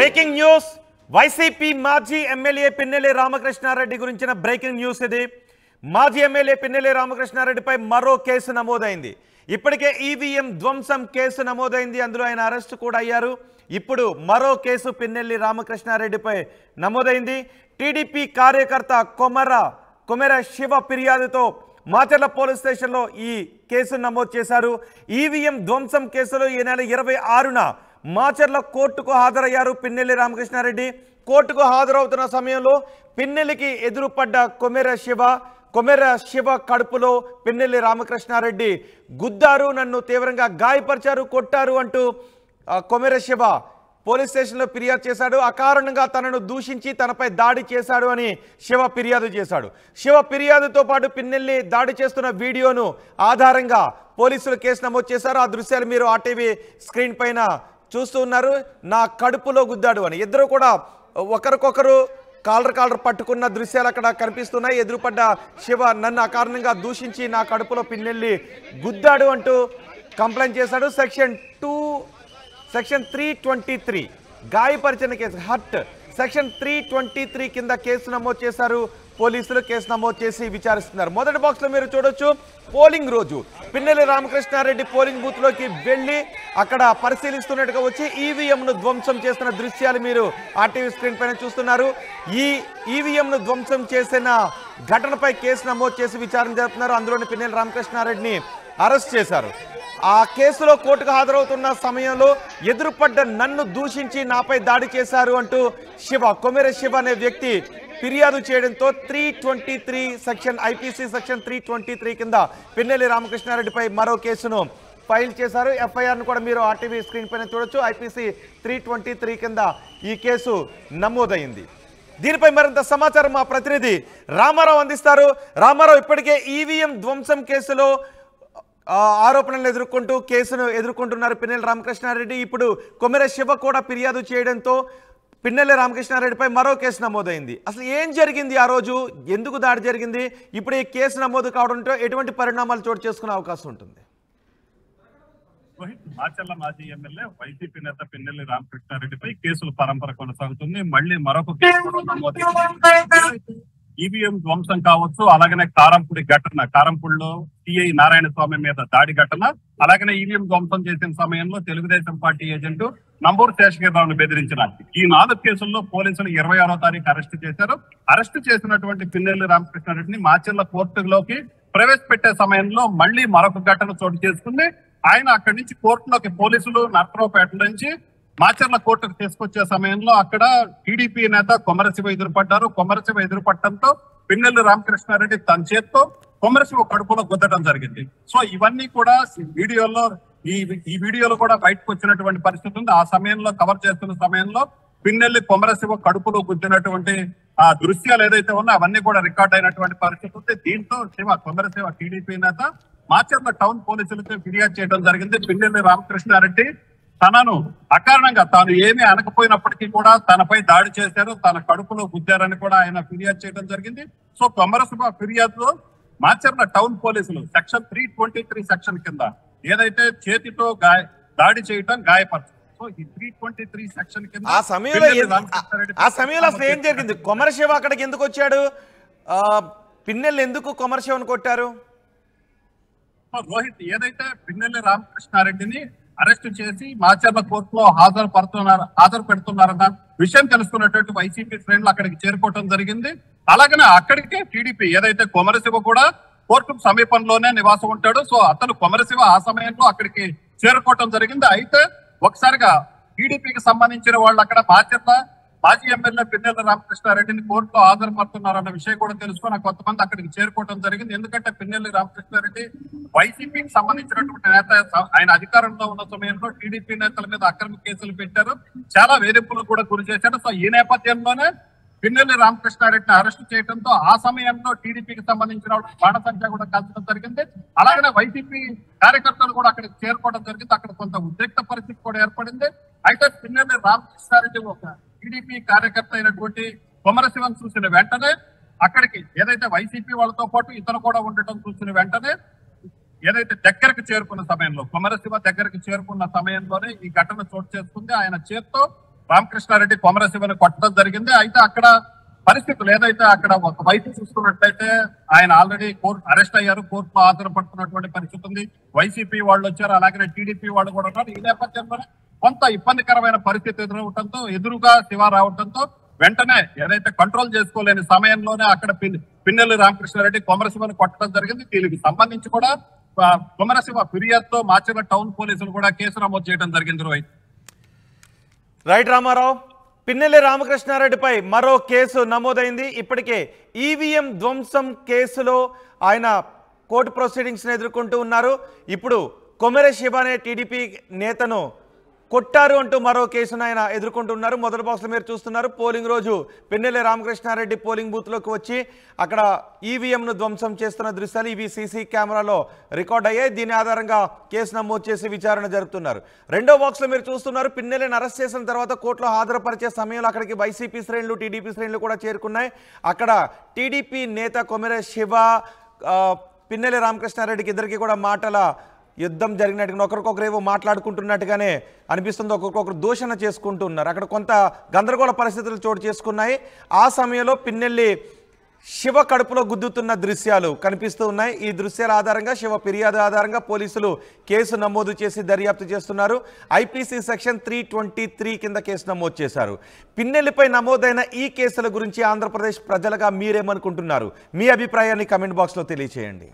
Breaking news YCP మాజీ MLA Pinnelli Ramakrishna Reddy గురించిన breaking news ఇది. మాజీ ఎమ్మెల్యే పిన్నెల్లి రామకృష్ణారెడ్డిపై మరో కేసు నమోదైంది. ఇప్పటికే ఈవీఎం ధ్వంసం కేసు నమోదైంది. అందులో ఆయన అరెస్ట్ కూడా అయ్యారు. ఇప్పుడు మరో కేసు పిన్నెల్లి రామకృష్ణారెడ్డిపై నమోదైంది. టీడీపీ కార్యకర్త కొమెర శివ ఫిర్యాదుతో మాచర్ల పోలీస్ స్టేషన్లో ఈ కేసు నమోదు చేశారు. ఈవీఎం ధ్వంసం కేసులో ఈ నెల 26న మాచర్ల కోర్టుకు హాజరయ్యారు పిన్నెల్లి రామకృష్ణారెడ్డి. కోర్టుకు హాజరవుతున్న సమయంలో పిన్నెల్లికి ఎదురుపడ్డ కొమెర శివ కడుపులో పిన్నెల్లి రామకృష్ణారెడ్డి గుద్దారు, నన్ను తీవ్రంగా గాయపరిచారు, కొట్టారు అంటూ కొమెర శివ పోలీస్ స్టేషన్లో ఫిర్యాదు చేశాడు. అకారణంగా తనను దూషించి తనపై దాడి చేశాడు అని శివ ఫిర్యాదు చేశాడు. శివ ఫిర్యాదుతో పాటు పిన్నెల్లి దాడి చేస్తున్న వీడియోను ఆధారంగా పోలీసులు కేసు నమోదు చేశారు. ఆ దృశ్యాలు మీరు ఆర్టీవీ స్క్రీన్ పైన చూస్తూ ఉన్నారు. నా కడుపులో గుద్దాడు అని ఇద్దరు కూడా ఒకరికొకరు కాలర్ పట్టుకున్న దృశ్యాలు అక్కడ కనిపిస్తున్నాయి. ఎదురుపడ్డ శివ నన్ను అకారణంగా దూషించి నా కడుపులో పిన్నెల్లి గుద్దాడు అంటూ కంప్లైంట్ చేశాడు. సెక్షన్ 323 గాయపరిచిన కేసు, హర్ట్ సెక్షన్ 323 కింద కేసు నమోదు చేశారు పోలీసులు. కేసు నమోదు చేసి విచారిస్తున్నారు. మొదటి బాక్స్లో మీరు చూడొచ్చు, పోలింగ్ రోజు పిన్నెల్లి రామకృష్ణారెడ్డి పోలింగ్ బూత్లోకి వెళ్ళి అక్కడ పరిశీలిస్తున్నట్టుగా వచ్చి ఈవీఎంను ధ్వంసం చేస్తున్న దృశ్యాలు మీరు ఆర్టీవీ స్క్రీన్ పైన చూస్తున్నారు. ఈ ఈవీఎంను ధ్వంసం చేసిన ఘటనపై కేసు నమోదు చేసి విచారణ జరుపుతున్నారు. అందులోని పిన్నెల్లి రామకృష్ణారెడ్డిని అరెస్ట్ చేశారు. ఆ కేసులో కోర్టుకు హాజరవుతున్న సమయంలో ఎదురుపడ్డ నన్ను దూషించి నాపై దాడి చేశారు అంటూ కొమెర శివ అనే వ్యక్తి ఫిర్యాదు చేయడంతో 323 సెక్షన్ ఐపీసీ సెక్షన్ 323 కింద పిన్నెల్లి రామకృష్ణారెడ్డిపై మరో కేసును ఫైల్ చేశారు. ఎఫ్ఐఆర్ను కూడా మీరు ఆర్టీవీ స్క్రీన్ పైన చూడొచ్చు. ఐపీసీ 323 కింద ఈ కేసు నమోదైంది. దీనిపై మరింత సమాచారం మా ప్రతినిధి రామారావు అందిస్తారు. రామారావు, ఇప్పటికే ఈవీఎం ధ్వంసం కేసులో ఆరోపణలు కేసును ఎదుర్కొంటున్నారు పిన్నెల్లి రామకృష్ణారెడ్డి. ఇప్పుడు కొమెర శివ కూడా ఫిర్యాదు చేయడంతో పిన్నెల్లి రామకృష్ణారెడ్డిపై మరో కేసు నమోదైంది. అసలు ఏం జరిగింది ఆ రోజు, ఎందుకు దాడి జరిగింది, ఇప్పుడు ఈ కేసు నమోదు కావడంతో ఎటువంటి పరిణామాలు చోటు చేసుకునే అవకాశం ఉంటుంది? మాచర్ల మాజీ ఎమ్మెల్యే వైసీపీ నేత పిన్నెల్లి రామకృష్ణారెడ్డిపై కేసుల పరంపర కొనసాగుతుంది. మళ్ళీ మరొక కేసు కూడా నమోదైంది. ఈవీఎం ధ్వంసం కావచ్చు, అలాగనే కారంపూడిలో సిఐ నారాయణ స్వామి మీద దాడి ఘటన, అలాగనే ఈవీఎం ధ్వంసం చేసిన సమయంలో తెలుగుదేశం పార్టీ ఏజెంట్ నంబూరు శేషగిరిరావును బెదిరించడానికి ఈ 4 కేసుల్లో పోలీసులు 26వ తారీఖు అరెస్టు చేశారు. అరెస్టు చేసినటువంటి పిన్నెల్లి రామకృష్ణారెడ్డిని మాచర్ల కోర్టులోకి ప్రవేశపెట్టే సమయంలో మళ్ళీ మరొక ఘటన చోటు చేసుకుంది. ఆయన అక్కడి నుంచి కోర్టులోకి పోలీసులు నర్సరావుపేట నుంచి మాచర్ల కోర్టుకు తీసుకొచ్చే సమయంలో అక్కడ టీడీపీ నేత కొమెర శివ ఎదురుపడ్డారు. కొమెర శివ ఎదురుపడటంతో పిన్నెల్లి రామకృష్ణారెడ్డి తన చేత్తో కొమెర శివ కడుపులో గుద్దడం జరిగింది. సో ఇవన్నీ కూడా ఈ వీడియోలో కూడా బయటకు వచ్చినటువంటి పరిస్థితి ఉంది. ఆ సమయంలో కవర్ చేస్తున్న సమయంలో పిన్నెల్లి కొమెర శివ కడుపులో గుద్దినటువంటి ఆ దృశ్యాలు ఏదైతే ఉన్నాయో అవన్నీ కూడా రికార్డ్ అయినటువంటి పరిస్థితి ఉంది. దీంతో కొమెర శివ టీడీపీ నేత మాచర్ల టౌన్ పోలీసులతో ఫిర్యాదు చేయడం జరిగింది. పిన్నెల్లి రామకృష్ణారెడ్డి తనను అకారణంగా తాను ఏమీ అనకపోయినప్పటికీ కూడా తనపై దాడి చేశారు, తన కడుపులో గుద్దారని కూడా ఆయన ఫిర్యాదు చేయడం జరిగింది. సో కొమెర శివ ఫిర్యాదులో మాచర్ల టౌన్ పోలీసులు సెక్షన్ 323 సెక్షన్ కింద ఏదైతే చేతితో దాడి చేయటం, గాయపరచడం, సో ఈ 323 సెక్షన్ కింద ఆ సమయంలో అసలు ఏం జరిగింది? కొమెర శివ అక్కడికి ఎందుకు వచ్చాడు? పిన్నెల్లి ఎందుకు కొమెర శివను కొట్టారు? రోహిత్, ఏదైతే పిన్నెల్లి రామకృష్ణారెడ్డిని అరెస్ట్ చేసి మాచర్ల కోర్టులో హాజరు పెడుతున్నారన్న విషయం తెలుసుకున్నటువంటి వైసీపీ శ్రేణులు అక్కడికి చేరుకోవడం జరిగింది. అలాగనే అక్కడికే టీడీపీ ఏదైతే కొమెర శివ కూడా కోర్టు సమీపంలోనే నివాసం ఉంటాడు. సో అతను కొమెర శివ ఆ సమయంలో అక్కడికి చేరుకోవడం జరిగింది. అయితే ఒకసారిగా టీడీపీకి సంబంధించిన వాళ్ళు అక్కడ మాజీ ఎమ్మెల్యే పిన్నెల్లి రామకృష్ణారెడ్డిని కోర్టులో హాజరుపడుతున్నారన్న విషయం కూడా తెలుసుకొని కొంతమంది అక్కడికి చేరుకోవడం జరిగింది. ఎందుకంటే పిన్నెల్లి రామకృష్ణారెడ్డి వైసీపీకి సంబంధించినటువంటి నేత, ఆయన అధికారంలో ఉన్న సమయంలో టీడీపీ నేతల మీద అక్రమ కేసులు పెట్టారు, చాలా వేధింపులు కూడా గురి చేశారు. సో ఈ నేపథ్యంలోనే పిన్నెల్లి రామకృష్ణారెడ్డిని అరెస్ట్ చేయడంతో ఆ సమయంలో టీడీపీకి సంబంధించిన బాణసంఖ్య కూడా కలచడం జరిగింది. అలాగనే వైసీపీ కార్యకర్తలు కూడా అక్కడికి చేరుకోవడం జరిగింది. అక్కడ కొంత ఉద్రిక్త పరిస్థితి కూడా ఏర్పడింది. అయితే పిన్నెల్లి రామకృష్ణారెడ్డి ఒక టీడీపీ కార్యకర్త అయినటువంటి కొమెర శివను చూసిన వెంటనే అక్కడికి ఏదైతే వైసీపీ వాళ్ళతో పాటు ఇతను కూడా ఉండటం చూసిన వెంటనే ఏదైతే దగ్గరకు చేరుకున్న సమయంలో కొమెర శివ దగ్గరకు చేరుకున్న సమయంలోనే ఈ ఘటన చోటు చేసుకుంది. ఆయన చేత్తో రామకృష్ణారెడ్డి కొమరశివని కొట్టడం జరిగింది. అయితే అక్కడ పరిస్థితులు ఏదైతే అక్కడ ఒక వైపు చూసుకున్నట్లయితే ఆయన ఆల్రెడీ కోర్టు అరెస్ట్ అయ్యారు, కోర్టులో హాజరుపడుతున్నటువంటి పరిస్థితి ఉంది. వైసీపీ వాళ్ళు వచ్చారు, అలాగే టీడీపీ వాళ్ళు కూడా ఉన్నారు. ఈ నేపథ్యంలో కొంత ఇబ్బందికరమైన పరిస్థితి ఎదురుగా శివ రావడంతో వెంటనే ఏదైతే కంట్రోల్ చేసుకోలేని సమయంలోనే అక్కడ పిన్నెల్లి రామకృష్ణారెడ్డి కొమరశివని కొట్టడం జరిగింది. దీనికి సంబంధించి కూడా కొమరశివ ఫిర్యాదుతో మాచర్ల టౌన్ పోలీసులు కూడా కేసు నమోదు చేయడం జరిగింది. రోహిత్. రైట్ రామారావు, పిన్నెల్లి రామకృష్ణారెడ్డిపై మరో కేసు నమోదైంది. ఇప్పటికే ఈవీఎం ధ్వంసం కేసులో ఆయన కోర్టు ప్రొసీడింగ్స్ని ఎదుర్కొంటూ ఉన్నారు. ఇప్పుడు కొమరశివ అనే టీడీపీ నేతను కొట్టారు అంటూ మరో కేసును ఆయన ఎదుర్కొంటున్నారు. మొదటి బాక్స్లో మీరు చూస్తున్నారు, పోలింగ్ రోజు పిన్నెల్లి రామకృష్ణారెడ్డి పోలింగ్ బూత్లోకి వచ్చి అక్కడ ఈవీఎంను ధ్వంసం చేస్తున్న దృశ్యాలు ఇవి సీసీ కెమెరాలో రికార్డ్ అయ్యాయి. దీని ఆధారంగా కేసు నమోదు చేసి విచారణ జరుపుతున్నారు. రెండో బాక్స్లో మీరు చూస్తున్నారు, పిన్నెల్లిని అరెస్ట్ చేసిన తర్వాత కోర్టులో హాజరుపరిచే సమయంలో అక్కడికి వైసీపీ శ్రేణులు టీడీపీ శ్రేణులు కూడా చేరుకున్నాయి. అక్కడ టీడీపీ నేత కొమరశివ పిన్నెల్లి రామకృష్ణారెడ్డికి ఇద్దరికి కూడా మాటల యుద్ధం జరిగినట్టుగా ఒకరికొకరు ఏవో మాట్లాడుకుంటున్నట్టుగానే అనిపిస్తుంది. ఒక్కొక్కరు దూషణ చేసుకుంటూ ఉన్నారు. అక్కడ కొంత గందరగోళ పరిస్థితులు చోటు చేసుకున్నాయి. ఆ సమయంలో పిన్నెల్లి శివ కడుపులో గుద్దుతున్న దృశ్యాలు కనిపిస్తూ ఉన్నాయి. ఈ దృశ్యాల ఆధారంగా శివ ఫిర్యాదు ఆధారంగా పోలీసులు కేసు నమోదు చేసి దర్యాప్తు చేస్తున్నారు. ఐపీసీ సెక్షన్ 323 కింద కేసు నమోదు చేశారు. పిన్నెల్లిపై నమోదైన ఈ కేసుల గురించి ఆంధ్రప్రదేశ్ ప్రజలుగా మీరేమనుకుంటున్నారు? మీ అభిప్రాయాన్ని కమెంట్ బాక్స్లో తెలియచేయండి.